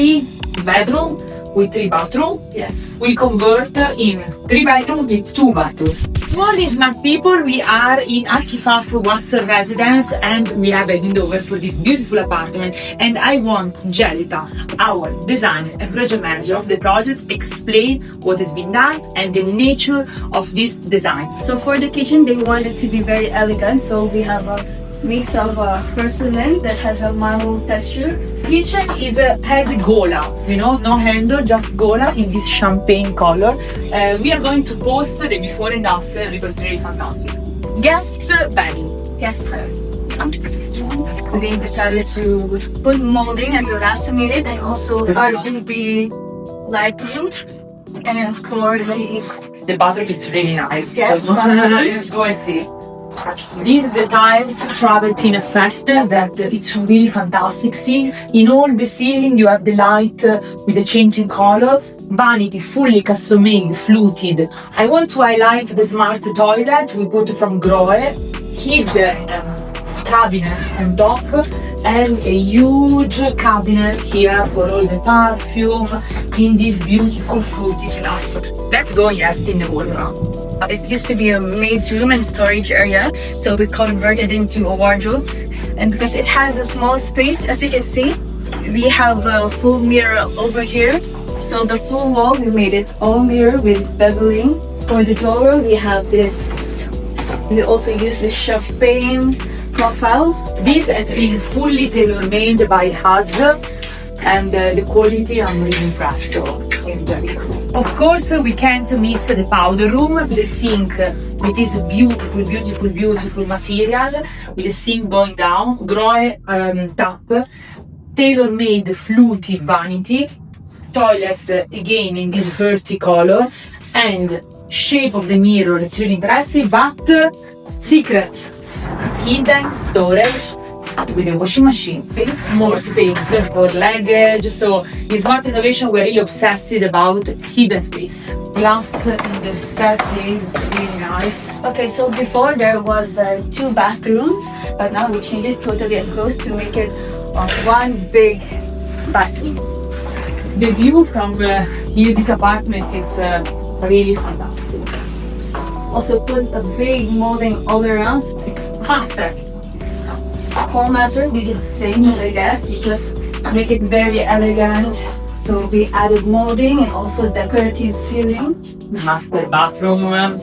3-bedroom with 3 bathrooms. Yes. We convert in 3 bedrooms with 2 bathrooms. Good morning, smart people. We are in Al Kifaf Al Wasl residence and we are heading over for this beautiful apartment. And I want Jelita, our designer and project manager of the project, explain what has been done and the nature of this design. So for the kitchen, they want it to be very elegant. So we have a mix of porcelain that has a marble texture. Kitchen has a gola, no handle, just gola in this champagne color. We are going to post the before and after because it's really fantastic. Guest bedroom. Yes, we decided to put molding at the last minute and also RGB light room. And of course, the bathroom is really nice. Yes. So go and see. This is a tiles travertine effect that it's really fantastic. See, in all the ceiling you have the light with the changing color. Vanity fully custom made, fluted. I want to highlight the smart toilet we put from Grohe, hidden cabinet on top, and a huge cabinet here for all the perfume in this beautiful fruity glass. Let's go in the wardrobe. It used to be a maid's room and storage area, so we converted into a wardrobe. And because it has a small space, as you can see, we have a full mirror over here. So the full wall, we made it all mirror with beveling. For the drawer, we have this. We also use this champagne profile. This has been fully tailor-made by us, and the quality I'm really impressed. So enjoy it. Of course, we can't miss the powder room with the sink with this beautiful material, with the sink going down, Grohe tap, tailor-made fluted vanity, toilet again in this earthy color, and shape of the mirror. It's really interesting, but secret, hidden storage with a washing machine, more space for luggage. So in Smart Renovation we're really obsessed about hidden space. Glass in the staircase, really nice. Okay, so before there was 2 bathrooms, but now we changed it totally enclosed to make it one big bathroom. The view from here, this apartment, it's really fantastic. Also put a big molding all around. Master. Hall matter, we did the same, I guess. You just make it very elegant. So we added molding and also decorative ceiling. Master bathroom.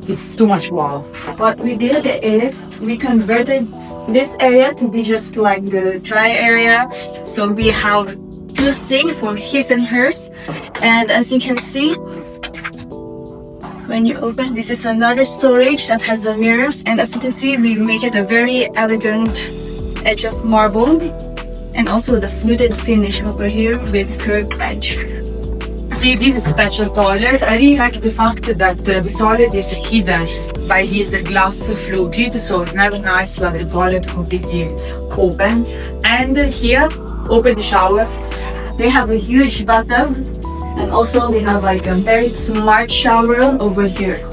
It's too much wow. What we did is we converted this area to be just like the dry area. So we have 2 sinks for his and hers. And as you can see, when you open, this is another storage that has the mirrors, and as you can see, we make it a very elegant edge of marble, and also the fluted finish over here with curved edge. See, this is a special toilet. I really like the fact that the toilet is hidden by this glass fluted, so it's never nice to have the toilet completely open. And here, open the shower. They have a huge bathtub. And also we have like a very smart shower over here.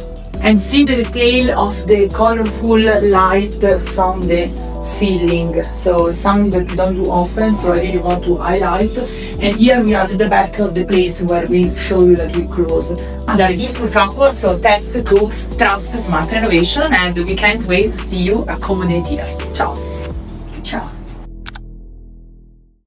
And see the detail of the colorful light from the ceiling. So it's something that we don't do often, so I really want to highlight. And here we are at the back of the place where we show you that we close. And a beautiful couple, so thanks to Trust Smart Renovation, and we can't wait to see you accommodate here. Ciao!